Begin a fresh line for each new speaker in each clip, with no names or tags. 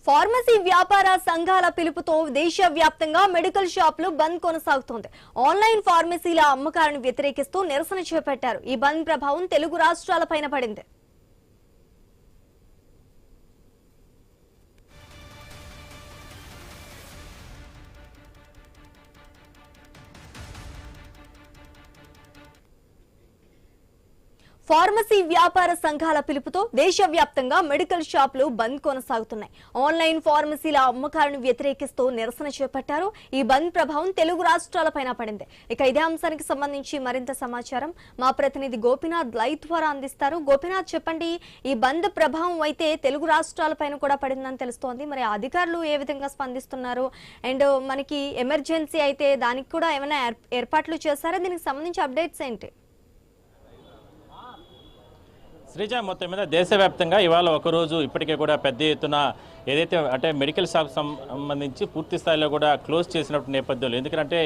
Pharmacy వ్యాపార సంఘాల పిలుపుతో దేశవ్యాప్తంగా మెడికల్ షాపులు బంద్ కొనసాగుతోంది. ఆన్లైన్ ఫార్మసీల అమ్మకాలను వ్యతిరేకిస్తూ నిరసన చేపట్టారు. ఈ బంద్ ప్రభావం తెలుగు రాష్ట్రాలపైన పడింది. ఫార్మసీ వ్యాపార సంఘాల పిలుపుతో దేశవ్యాప్తంగా మెడికల్ షాపులు బంద్ కొనసాగుతున్నాయి. ఆన్లైన్ ఫార్మసీల అమ్మకాలను వ్యతిరేకిస్తూ నిరసన చేపట్టారు. ఈ బంద్ ప్రభావం తెలుగు రాష్ట్రాలపైన పడింది. ఇక ఇదే అంశానికి సంబంధించి మరింత సమాచారం మా ప్రతినిధి గోపీనాథ్ లైవ్ ద్వారా అందిస్తారు. గోపీనాథ్, చెప్పండి, ఈ బంద్ ప్రభావం అయితే తెలుగు రాష్ట్రాలపైన కూడా పడిందని తెలుస్తోంది. మరి అధికారులు ఏ విధంగా స్పందిస్తున్నారు? అండ్ మనకి ఎమర్జెన్సీ అయితే దానికి కూడా ఏమైనా ఏర్పాట్లు చేశారా? దీనికి సంబంధించి అప్డేట్స్ ఏంటి?
శ్రీజ, మొత్తం మీద దేశవ్యాప్తంగా ఇవాళ ఒకరోజు ఇప్పటికే కూడా పెద్ద ఎత్తున ఏదైతే అంటే మెడికల్ షాప్ సంబంధించి పూర్తి స్థాయిలో కూడా క్లోజ్ చేసినప్పుడు నేపథ్యంలో, ఎందుకంటే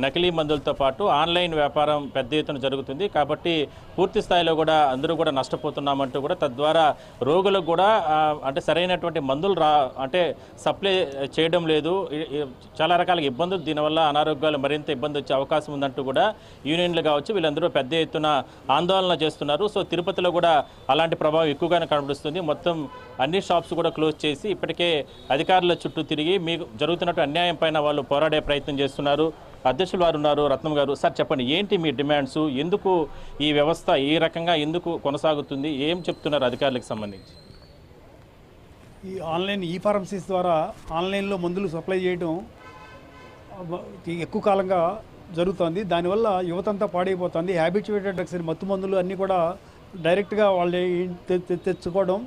నకిలీ మందులతో పాటు ఆన్లైన్ వ్యాపారం పెద్ద ఎత్తున జరుగుతుంది కాబట్టి పూర్తి స్థాయిలో కూడా అందరూ కూడా నష్టపోతున్నామంటూ కూడా తద్వారా రోగులకు కూడా అంటే సరైనటువంటి మందులు అంటే సప్లై చేయడం లేదు. చాలా రకాల ఇబ్బందులు, దీనివల్ల అనారోగ్యాలు మరింత ఇబ్బంది వచ్చే అవకాశం ఉందంటూ కూడా యూనియన్లు కావచ్చు వీళ్ళందరూ పెద్ద ఎత్తున ఆందోళన చేస్తున్నారు. సో తిరుపతిలో కూడా అలాంటి ప్రభావం ఎక్కువగానే కనబడుస్తుంది. మొత్తం అన్ని షాప్స్ కూడా క్లోజ్ చేసి ఇప్పటికే అధికారుల చుట్టూ తిరిగి మీకు జరుగుతున్నట్టు అన్యాయం పైన వాళ్ళు పోరాడే ప్రయత్నం చేస్తున్నారు. అధ్యక్షులు వారు ఉన్నారు, రత్నం గారు. సార్ చెప్పండి, ఏంటి మీ డిమాండ్స్? ఎందుకు ఈ వ్యవస్థ ఈ రకంగా ఎందుకు కొనసాగుతుంది? ఏం చెప్తున్నారు అధికారులకు సంబంధించి?
ఈ ఆన్లైన్ ఫార్మసీస్ ద్వారా ఆన్లైన్లో మందులు సప్లై చేయడం ఎక్కువ కాలంగా జరుగుతుంది. దానివల్ల యువతంతా పాడైపోతుంది. హ్యాబిచువేటెడ్ డ్రగ్స్, మత్తు మందులు అన్నీ కూడా డైరెక్ట్గా వాళ్ళు తెచ్చుకోవడం,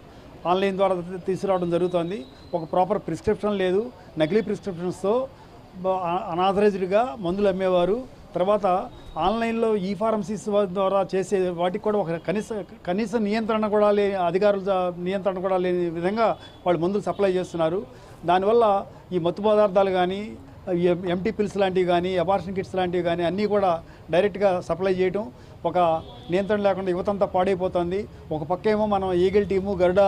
ఆన్లైన్ ద్వారా తీసుకురావడం జరుగుతుంది. ఒక ప్రాపర్ ప్రిస్క్రిప్షన్ లేదు. నకిలీ ప్రిస్క్రిప్షన్స్తో అనాథరైజ్డ్గా మందులు అమ్మేవారు. తర్వాత ఆన్లైన్లో ఫార్మసీస్ ద్వారా చేసే వాటికి కూడా ఒక కనీస నియంత్రణ కూడా అధికారుల నియంత్రణ కూడా లేని విధంగా వాళ్ళు మందులు సప్లై చేస్తున్నారు. దానివల్ల ఈ మత్తు పదార్థాలు కానీ, ఎంటీ పిల్స్ లాంటివి కానీ, అబార్షన్ కిట్స్ లాంటివి కానీ అన్నీ కూడా డైరెక్ట్గా సప్లై చేయడం ఒక నియంత్రణ లేకుండా యువతంతా పాడైపోతుంది. ఒక పక్కేమో మనం ఈగల్ టీము, గరుడ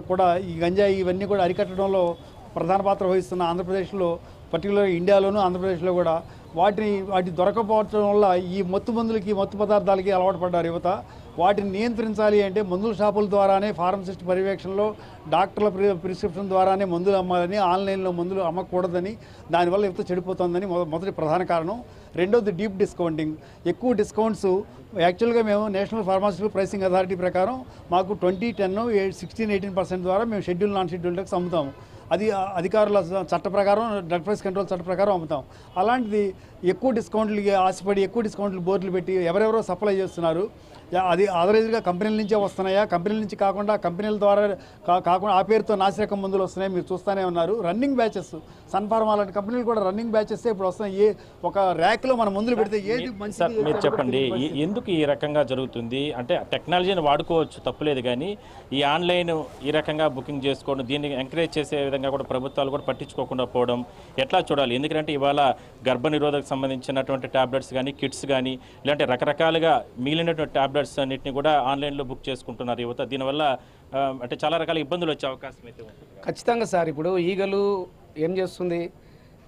కూడా ఈ గంజాయి ఇవన్నీ కూడా అరికట్టడంలో ప్రధాన పాత్ర వహిస్తున్న ఆంధ్రప్రదేశ్లో, పర్టికులర్ ఇండియాలోనూ ఆంధ్రప్రదేశ్లో కూడా వాటి దొరకపోవడం వల్ల ఈ మత్తు మందులకి, మత్తు పదార్థాలకి అలవాటు పడ్డారు యువత. వాటిని నియంత్రించాలి అంటే మందుల షాపుల ద్వారానే, ఫార్మసిస్ట్ పర్యవేక్షణలో, డాక్టర్ల ప్రిస్క్రిప్షన్ ద్వారానే మందులు అమ్మాలని, ఆన్లైన్లో మందులు అమ్మకూడదని, దానివల్ల యువత చెడిపోతుందని మొదటి ప్రధాన కారణం. రెండోది డీప్ డిస్కౌంటింగ్, ఎక్కువ డిస్కౌంట్స్. యాక్చువల్గా మేము నేషనల్ ఫార్మాసిటికల్ ప్రైసింగ్ అథారిటీ ప్రకారం మాకు 2010, 16-18% ద్వారా మేము షెడ్యూల్, నాన్ షెడ్యూల్ డ్రగ్స్ అమ్ముతాము. అది అధికారుల చట్ట ప్రకారం, డ్రగ్ ప్రైస్ కంట్రోల్ చట్ట ప్రకారం అమ్ముతాం. అలాంటిది ఎక్కువ డిస్కౌంట్లు ఆశపడి ఎక్కువ డిస్కౌంట్లు బోర్డులు పెట్టి ఎవరెవరో సప్లై చేస్తున్నారు. అది ఆథరైజ్డ్గా కంపెనీల నుంచే వస్తున్నాయా, కంపెనీల నుంచి కాకుండా కంపెనీల ద్వారా కాకుండా ఆ పేరుతో నాసిరకం మందులు వస్తున్నాయి, మీరు చూస్తూనే ఉన్నారు. రన్నింగ్ బ్యాచెస్, సన్ఫార్మా లాంటి కంపెనీలు కూడా రన్నింగ్ బ్యాచెస్ ఇప్పుడు వస్తున్నాయి. ఒక ర్యాక్లో మన మందులు పెడితే ఏది మంచి.
మీరు చెప్పండి, ఎందుకు ఈ రకంగా జరుగుతుంది? అంటే టెక్నాలజీని వాడుకోవచ్చు, తప్పులేదు, కానీ ఈ ఆన్లైన్ ఈ రకంగా బుకింగ్ చేసుకోవడం, దీన్ని ఎంకరేజ్ చేసే విధంగా కూడా ప్రభుత్వాలు కూడా పట్టించుకోకుండా పోవడం ఎట్లా చూడాలి? ఎందుకంటే ఇవాళ గర్భనిరోధకు సంబంధించినటువంటి ట్యాబ్లెట్స్ కానీ, కిట్స్ కానీ, ఇలాంటి రకరకాలుగా మిగిలినటువంటి ట్యాబ్లెట్స్ అన్నింటినీ కూడా ఆన్లైన్లో బుక్ చేసుకుంటున్నారు యువత. దీనివల్ల అంటే చాలా రకాల ఇబ్బందులు వచ్చే అవకాశం అయితే ఉంది.
ఖచ్చితంగా సార్. ఇప్పుడు ఈగలు ఏం చేస్తుంది,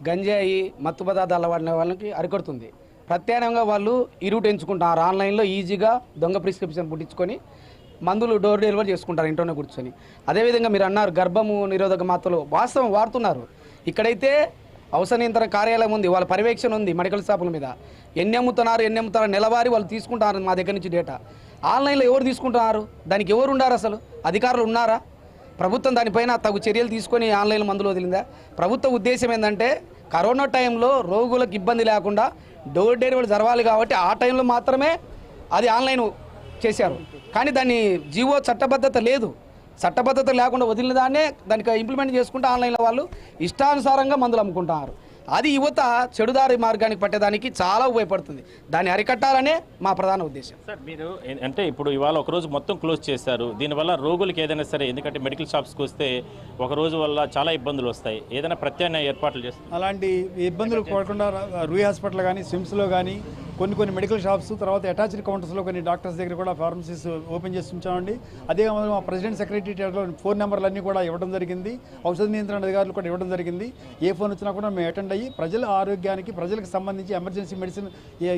గంజాయి, మత్తు పదార్థాల వాడిన వాళ్ళకి అరికడుతుంది. ప్రత్యామ్నాయంగా వాళ్ళు ఈ రూట్ ఎంచుకుంటారు. ఆన్లైన్లో ఈజీగా దొంగ ప్రిస్క్రిప్షన్ పుట్టించుకొని మందులు డోర్ డెలివరీ చేసుకుంటారు ఇంట్లోనే కూర్చొని. అదేవిధంగా మీరు అన్నారు గర్భము నిరోధక మాత్రలు వాస్తవం వాడుతున్నారు. ఇక్కడైతే అవసర నియంత్రణ కార్యాలయం ఉంది, వాళ్ళ పర్యవేక్షణ ఉంది మెడికల్ షాపుల మీద. ఎన్ని అమ్ముతున్నారు నెలవారీ వాళ్ళు తీసుకుంటున్నారు మా దగ్గర నుంచి డేటా. ఆన్లైన్లో ఎవరు తీసుకుంటున్నారు? దానికి ఎవరు ఉన్నారు? అసలు అధికారులు ఉన్నారా? ప్రభుత్వం దానిపైన తగు చర్యలు తీసుకొని ఆన్లైన్ మందులు వదిలిందా? ప్రభుత్వ ఉద్దేశం ఏంటంటే కరోనా టైంలో రోగులకు ఇబ్బంది లేకుండా డోర్ డెలివరీ జరగాలి కాబట్టి ఆ టైంలో మాత్రమే అది ఆన్లైన్ చేశారు. కానీ దాన్ని జీవో చట్టబద్ధత లేదు. చట్టబద్ధత లేకుండా వదిలిన దాన్నే దానికి ఇంప్లిమెంట్ చేసుకుంటే ఆన్లైన్లో వాళ్ళు ఇష్టానుసారంగా మందులు అమ్ముకుంటున్నారు. అది యువత చెడుదారి మార్గానికి పట్టేదానికి చాలా ఉపయోగపడుతుంది. దాన్ని అరికట్టాలనే మా ప్రధాన ఉద్దేశం.
సార్, మీరు అంటే ఇప్పుడు ఇవాళ ఒకరోజు మొత్తం క్లోజ్ చేశారు. దీనివల్ల రోగులకి ఏదైనా సరే, ఎందుకంటే మెడికల్ షాప్స్కి వస్తే ఒక రోజు వల్ల చాలా ఇబ్బందులు వస్తాయి, ఏదైనా ప్రత్యామ్నాయ ఏర్పాట్లు చేస్తారు?
అలాంటి ఇబ్బందులు పడకుండా రూయి హాస్పిటల్ కానీ, స్విమ్స్లో కానీ కొన్ని మెడికల్ షాప్స్, తర్వాత అటాచ్డ్ కౌంటర్స్లో కొన్ని డాక్టర్స్ దగ్గర కూడా ఫార్మసీస్ ఓపెన్ చేసి ఉంచామండి. అదే మా ప్రెసిడెంట్ సెక్రటరీలో ఫోన్ నెంబర్లన్నీ కూడా ఇవ్వడం జరిగింది. ఔషధ నియంత్రణ అధికారులు కూడా ఇవ్వడం జరిగింది. ఏ ఫోన్ వచ్చినా కూడా మేము అటెండ్ అయ్యి ప్రజల ఆరోగ్యానికి, ప్రజలకు సంబంధించి ఎమర్జెన్సీ మెడిసిన్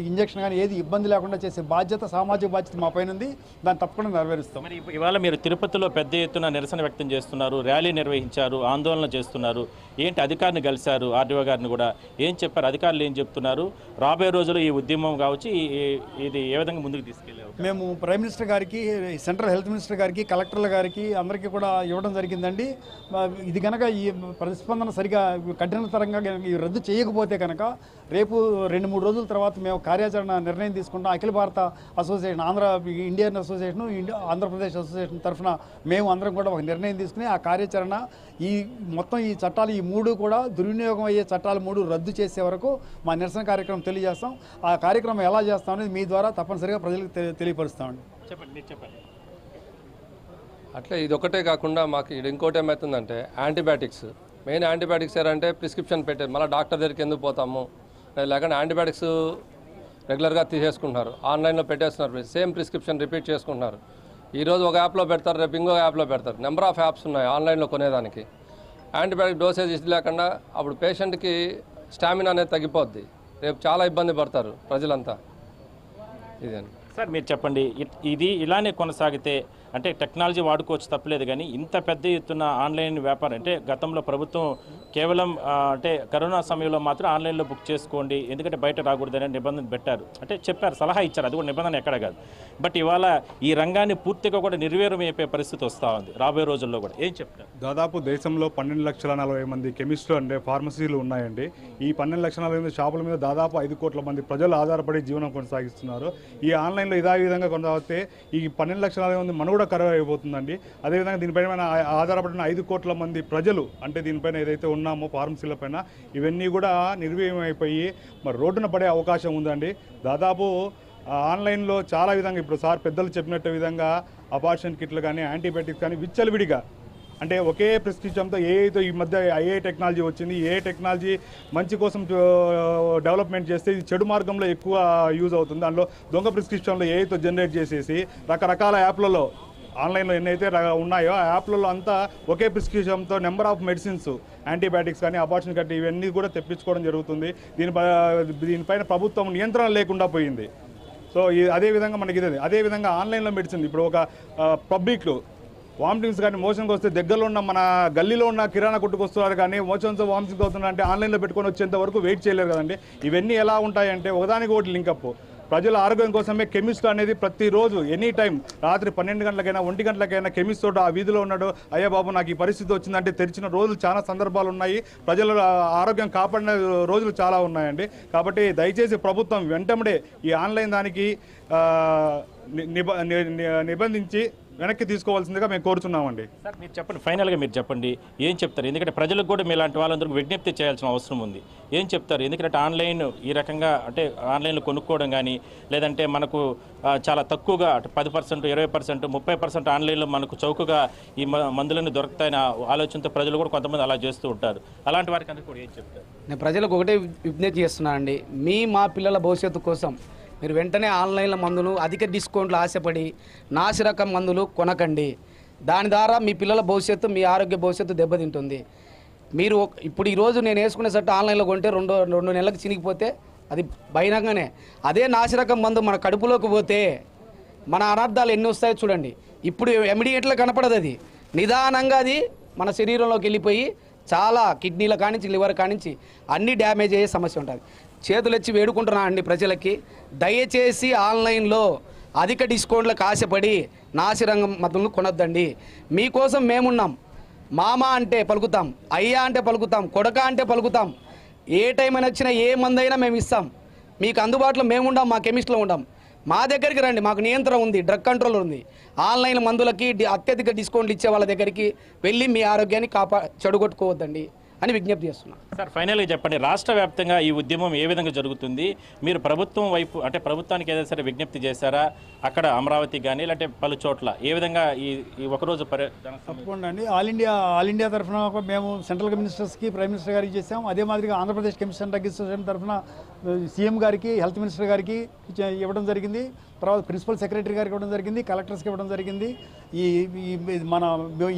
ఇంజక్షన్ కానీ ఏది ఇబ్బంది లేకుండా చేసే బాధ్యత, సామాజిక బాధ్యత మా పైన ఉంది. దాన్ని తప్పకుండా నెరవేరుస్తాం.
మరి ఇవాళ మీరు తిరుపతిలో పెద్ద ఎత్తున నిరసన వ్యక్తం చేస్తున్నారు, ర్యాలీ నిర్వహించారు, ఆందోళన చేస్తున్నారు. ఏంటి అధికారిని కలిశారు, ఆర్డీఓ గారిని కూడా ఏం చెప్పారు, అధికారులు ఏం చెప్తున్నారు, రాబోయే రోజుల్లో ఈ ఉద్యమం కావచ్చు ఇది ఏ విధంగా ముందుకు తీసుకెళ్ళారు?
మేము ప్రైమ్ మినిస్టర్ గారికి, సెంట్రల్ హెల్త్ మినిస్టర్ గారికి, కలెక్టర్ల గారికి అందరికీ కూడా ఇవ్వడం జరిగిందండి. ఇది కనుక ఈ ప్రతిస్పందన సరిగా కఠినతరంగా రద్దు చేయకపోతే కనుక రేపు 2-3 రోజుల తర్వాత మేము కార్యాచరణ నిర్ణయం తీసుకుంటాం. అఖిల భారత association, Indian association, Andhra Pradesh association తరఫున మేము అందరం కూడా ఒక నిర్ణయం తీసుకుని ఆ కార్యాచరణ మొత్తం ఈ చట్టాలు ఈ 3 కూడా దుర్వినియోగం అయ్యే చట్టాలు 3 రద్దు చేసే వరకు మా నిరసన కార్యక్రమం తెలియజేస్తాం. ఆ కార్యక్రమం ఎలా చేస్తాం అనేది మీ ద్వారా తప్పనిసరిగా ప్రజలకు తెలియపరుస్తామండి.
చెప్పండి, మీరు చెప్పండి.
అట్లా ఇది ఒకటే కాకుండా మాకు ఇంకోటి ఏమవుతుందంటే యాంటీబయాటిక్స్, మెయిన్ యాంటీబయాటిక్స్ ఏంటంటే ప్రిస్క్రిప్షన్ పెట్టారు, మళ్ళీ డాక్టర్ దగ్గరికి ఎందుకు పోతాము, లేకుంటే యాంటీబయాటిక్స్ రెగ్యులర్గా తీసేసుకుంటున్నారు, ఆన్లైన్లో పెట్టేస్తున్నారు, సేమ్ ప్రిస్క్రిప్షన్ రిపీట్ చేసుకుంటున్నారు. ఈరోజు ఒక యాప్లో పెడతారు, రేపు ఇంకో యాప్లో పెడతారు. నెంబర్ ఆఫ్ యాప్స్ ఉన్నాయి ఆన్లైన్లో కొనేదానికి. యాంటీబయాటిక్ డోసేజ్ ఇది లేకుండా అప్పుడు పేషెంట్కి స్టామినా అనేది తగ్గిపోద్ది. రేపు చాలా ఇబ్బంది పడతారు ప్రజలంతా. ఇదండి
సార్, మీరు చెప్పండి, ఇది ఇలానే కొనసాగితే అంటే టెక్నాలజీ వాడుకోవచ్చు తప్పలేదు, కానీ ఇంత పెద్ద ఎత్తున ఆన్లైన్ వ్యాపారం అంటే గతంలో ప్రభుత్వం కేవలం అంటే కరోనా సమయంలో మాత్రం ఆన్లైన్లో బుక్ చేసుకోండి, ఎందుకంటే బయట రాకూడదని నిబంధన పెట్టారు, అంటే చెప్పారు, సలహా ఇచ్చారు, అది కూడా నిబంధన ఎక్కడ కాదు. బట్ ఇవాళ ఈ రంగాన్ని పూర్తిగా కూడా నిర్వీర్యం అయిపోయే పరిస్థితి వస్తూ ఉంది. రాబోయే రోజుల్లో కూడా ఏం చెప్తారు?
దాదాపు దేశంలో 12,40,000 మంది కెమిస్టులు అంటే ఫార్మసీలు ఉన్నాయండి. ఈ 12,40,000 షాపుల మీద దాదాపు 5 కోట్ల మంది ప్రజలు ఆధారపడి జీవనం కొనసాగిస్తున్నారు. ఈ ఆన్లైన్లో ఇదే విధంగా కొనసాగితే ఈ 12,40,000 మంది మనుగడ కరువు అయిపోతుందండి. అదేవిధంగా దీనిపైన ఆధారపడిన 5 కోట్ల మంది ప్రజలు అంటే దీనిపైన ఏదైతే ఉన్నామో ఫార్మసీల పైన ఇవన్నీ కూడా నిర్వీర్యం అయిపోయి మరి రోడ్డున పడే అవకాశం ఉందండి. దాదాపు ఆన్లైన్లో చాలా విధంగా ఇప్పుడు సార్ పెద్దలు చెప్పినట్టు విధంగా అబార్షన్ కిట్లు కానీ యాంటీబయాటిక్స్ కానీ విచ్చలవిడిగా అంటే ఒకే ప్రిస్క్రిప్షన్తో ఏదో ఈ మధ్య ఏ టెక్నాలజీ వచ్చింది, ఏ టెక్నాలజీ మంచి కోసం డెవలప్మెంట్ చేస్తే ఇది చెడు మార్గంలో ఎక్కువ యూజ్ అవుతుంది. దానిలో దొంగ ప్రిస్క్రిప్షన్లో ఏతో జనరేట్ చేసేసి రకరకాల యాప్లలో ఆన్లైన్లో ఎన్నైతే ఉన్నాయో ఆ యాప్లలో అంతా ఒకే ప్రిస్క్రిప్షన్తో నెంబర్ ఆఫ్ మెడిసిన్స్, యాంటీబయాటిక్స్ కానీ అబార్షన్ కట్టి ఇవన్నీ కూడా తెప్పించుకోవడం జరుగుతుంది. దీనిపైన ప్రభుత్వం నియంత్రణ లేకుండా పోయింది. సో అదేవిధంగా మనకి ఇది అదేవిధంగా ఆన్లైన్లో మెడిసిన్ ఇప్పుడు ఒక పబ్లిక్లో వామిటింగ్స్ కానీ మోషన్కి వస్తే దగ్గరలో ఉన్న మన గల్లీలో ఉన్న కిరాణా కొట్టుకు వస్తున్నారు, కానీ మోషన్స్ వామిటింగ్స్ అవుతున్నారు అంటే ఆన్లైన్లో పెట్టుకొని వచ్చేంత వరకు వెయిట్ చేయలేరు కదండి. ఇవన్నీ ఎలా ఉంటాయంటే ఒకదానికి ఒకటి లింకప్. ప్రజల ఆరోగ్యం కోసమే కెమిస్ట్ అనేది ప్రతిరోజు ఎనీ టైం రాత్రి 12 గంటలకైనా 1 గంటలకైనా కెమిస్ట్ తోటి ఆ వీధిలో ఉన్నాడు, అయ్యా బాబు నాకు ఈ పరిస్థితి వచ్చిందంటే తెరిచిన రోజులు చాలా సందర్భాలు ఉన్నాయి. ప్రజల ఆరోగ్యం కాపాడిన రోజులు చాలా ఉన్నాయండి. కాబట్టి దయచేసి ప్రభుత్వం వెంటనే ఈ ఆన్లైన్ దానికి నిబంధించి వెనక్కి తీసుకోవాల్సిందిగా మేము కోరుతున్నామండి.
సార్, మీరు చెప్పండి, ఫైనల్గా మీరు చెప్పండి, ఏం చెప్తారు? ఎందుకంటే ప్రజలకు కూడా మీలాంటి వాళ్ళందరికీ విజ్ఞప్తి చేయాల్సిన అవసరం ఉంది. ఏం చెప్తారు? ఎందుకంటే ఆన్లైన్ ఈ రకంగా అంటే ఆన్లైన్లో కొనుక్కోవడం కానీ లేదంటే మనకు చాలా తక్కువగా 10%, 20%, 30% ఆన్లైన్లో మనకు చౌకగా ఈ మందులన్నీ దొరుకుతాయని ఆలోచనతో ప్రజలు కూడా కొంతమంది అలా చేస్తూ ఉంటారు. అలాంటి వారికి అందరికీ కూడా ఏం చెప్తారు?
నేను ప్రజలకు ఒకటే విజ్ఞప్తి చేస్తున్నానండి, మా పిల్లల భవిష్యత్తు కోసం మీరు వెంటనే ఆన్లైన్ల మందులు అధిక డిస్కౌంట్లు ఆశపడి నాసిరకం మందులు కొనకండి. దాని ద్వారా మీ పిల్లల భవిష్యత్తు, మీ ఆరోగ్య భవిష్యత్తు దెబ్బతింటుంది. మీరు ఇప్పుడు ఈరోజు నేను వేసుకునే షర్ట్ ఆన్లైన్లో కొంటే రెండు నెలలకు చినిగిపోతే అది భయంగానే. అదే నాసిరకం మందు మన కడుపులోకి పోతే మన అనర్థాలు ఎన్ని వస్తాయో చూడండి. ఇప్పుడు ఇమ్మీడియట్గా కనపడదు, అది నిదానంగా అది మన శరీరంలోకి వెళ్ళిపోయి చాలా కిడ్నీల కానించి లివర్ కానించి అన్ని డ్యామేజ్ అయ్యే సమస్య ఉంటుంది. చేతులు వచ్చి వేడుకుంటున్నా అండి ప్రజలకి, దయచేసి ఆన్లైన్లో అధిక డిస్కౌంట్లకు ఆశపడి నాసిరంగం మందులను కొనొద్దండి. మీకోసం మేమున్నాం. మామ అంటే పలుకుతాం, అయ్యా అంటే పలుకుతాం, కొడక అంటే పలుకుతాం. ఏ టైం అయినా వచ్చినా ఏ మందైనా మేము ఇస్తాం. మీకు అందుబాటులో మేముండాం, మా కెమిస్ట్లో ఉండాం. మా దగ్గరికి రండి, మాకు నియంత్రణ ఉంది, డ్రగ్ కంట్రోల్ ఉంది. ఆన్లైన్ మందులకి అత్యధిక డిస్కౌంట్లు ఇచ్చే వాళ్ళ దగ్గరికి వెళ్ళి మీ ఆరోగ్యాన్ని చెడగొట్టుకోవద్దండి అని విజ్ఞప్తి చేస్తున్నాం.
సార్, ఫైనల్గా చెప్పండి, రాష్ట్ర వ్యాప్తంగా ఈ ఉద్యమం ఏ విధంగా జరుగుతుంది? మీరు ప్రభుత్వం వైపు అంటే ప్రభుత్వానికి ఏదైనా సరే విజ్ఞప్తి చేశారా? అక్కడ అమరావతి కానీ లేదంటే పలు చోట్ల ఏ విధంగా ఈ ఒకరోజు
తప్పకుండా అండి. ఆల్ ఇండియా తరఫున మేము సెంట్రల్ మినిస్టర్స్కి, ప్రైమ్ మినిస్టర్ గారికి చేసాం. అదే మాదిరిగా Andhra Pradesh chemist and drug association తరఫున సీఎం గారికి, హెల్త్ మినిస్టర్ గారికి ఇవ్వడం జరిగింది. తర్వాత ప్రిన్సిపల్ సెక్రటరీ గారికి ఇవ్వడం జరిగింది, కలెక్టర్స్కి ఇవ్వడం జరిగింది.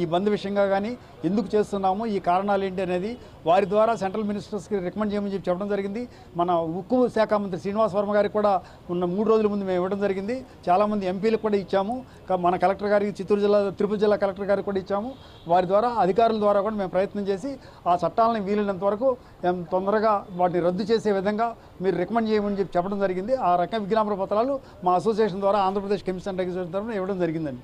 ఈ బంద్ విషయంగా కానీ ఎందుకు చేస్తున్నాము, ఈ కారణాలు ఏంటి అనేది వారి ద్వారా సెంట్రల్ మినిస్టర్స్కి రికమెండ్ చేయమని చెప్పడం జరిగింది. మన ఉక్కు శాఖ మంత్రి శ్రీనివాస్ వర్మ గారికి కూడా ఉన్న 3 రోజుల ముందు మేము ఇవ్వడం జరిగింది. చాలామంది ఎంపీలకు కూడా ఇచ్చాము. మన కలెక్టర్ గారికి, చిత్తూరు జిల్లా, తిరుపతి జిల్లా కలెక్టర్ గారికి కూడా ఇచ్చాము. వారి ద్వారా, అధికారుల ద్వారా కూడా మేము ప్రయత్నం చేసి ఆ చట్టాలను వీలైనంత వరకు తొందరగా వాటిని రద్దు చేసే విధంగా మీరు రికమెండ్ చేయమని చెప్పడం జరిగింది. ఆ రకం విజ్ఞాపన పత్రాలు మా అసోసియేషన్ ద్వారా ఆంధ్రప్రదేశ్ కెమిస్ట్ అండ్ డ్రగ్స్ తరఫున ఇవ్వడం జరిగిందండి.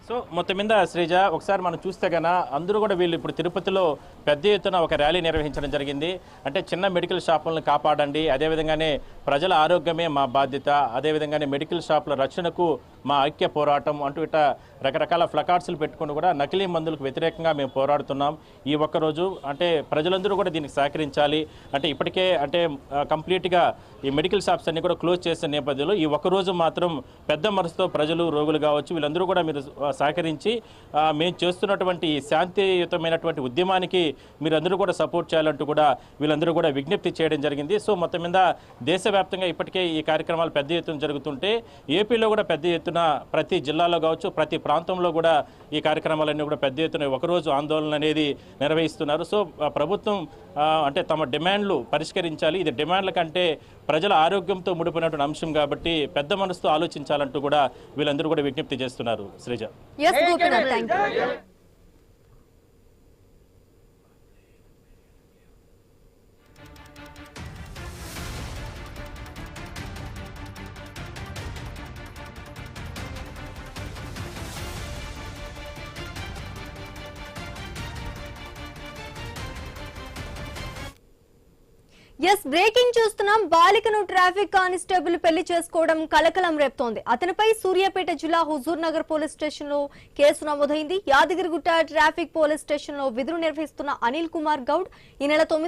సో మొత్తం మీద శ్రీజ, ఒకసారి మనం చూస్తే కన్నా అందరూ కూడా వీళ్ళు ఇప్పుడు తిరుపతిలో పెద్ద ఎత్తున ఒక ర్యాలీ నిర్వహించడం జరిగింది. అంటే చిన్న మెడికల్ షాపులను కాపాడండి, అదేవిధంగానే ప్రజల ఆరోగ్యమే మా బాధ్యత, అదేవిధంగానే మెడికల్ షాపుల రక్షణకు మా ఐక్య పోరాటం అంటూ ఇట్లా రకరకాల ఫ్లకార్డ్స్లు పెట్టుకుని కూడా నకిలీ మందులకు వ్యతిరేకంగా మేము పోరాడుతున్నాం. ఈ ఒక్కరోజు అంటే ప్రజలందరూ కూడా దీనికి సహకరించాలి. అంటే ఇప్పటికే అంటే కంప్లీట్గా ఈ మెడికల్ షాప్స్ అన్ని కూడా క్లోజ్ చేసిన నేపథ్యంలో ఈ ఒక్కరోజు మాత్రం పెద్ద మనసుతో ప్రజలు, రోగులు కావచ్చు, వీళ్ళందరూ కూడా మీరు సహకరించి మేము చేస్తున్నటువంటి శాంతియుతమైనటువంటి ఉద్యమానికి మీరందరూ కూడా సపోర్ట్ చేయాలంటూ కూడా వీళ్ళందరూ కూడా విజ్ఞప్తి చేయడం జరిగింది. సో మొత్తం మీద దేశవ్యాప్తంగా ఇప్పటికే ఈ కార్యక్రమాలు పెద్ద ఎత్తున జరుగుతుంటే ఏపీలో కూడా పెద్ద ఎత్తున ప్రతి జిల్లాలో కావచ్చు, ప్రతి ప్రాంతంలో కూడా ఈ కార్యక్రమాలన్నీ కూడా పెద్ద ఎత్తున ఒకరోజు ఆందోళన అనేది నిర్వహిస్తున్నారు. సో ప్రభుత్వం అంటే తమ డిమాండ్లు పరిష్కరించాలి. ఇది డిమాండ్ల కంటే ప్రజల ఆరోగ్యంతో ముడిపోయినటువంటి అంశం కాబట్టి పెద్ద మనసుతో ఆలోచించాలంటూ కూడా వీళ్ళందరూ కూడా విజ్ఞప్తి చేస్తున్నారు. Sreeja.
Yes, Gopinath, thank you. Yes, breaking చూస్తున్నాం. బాలికను ట్రాఫిక్ కానిస్టేబుల్ పెళ్లి చేసుకోవడం కలకలం రేపుతోంది. అతనిపై సూర్యాపేట జిల్లా హుజూర్ నగర్ పోలీస్ స్టేషన్ లో కేసు నమోదైంది. యాదగిరిగుట్ట ట్రాఫిక్ పోలీస్ స్టేషన్ లో విధులు నిర్వహిస్తున్న అనిల్ కుమార్ గౌడ్ ఈ నెల 9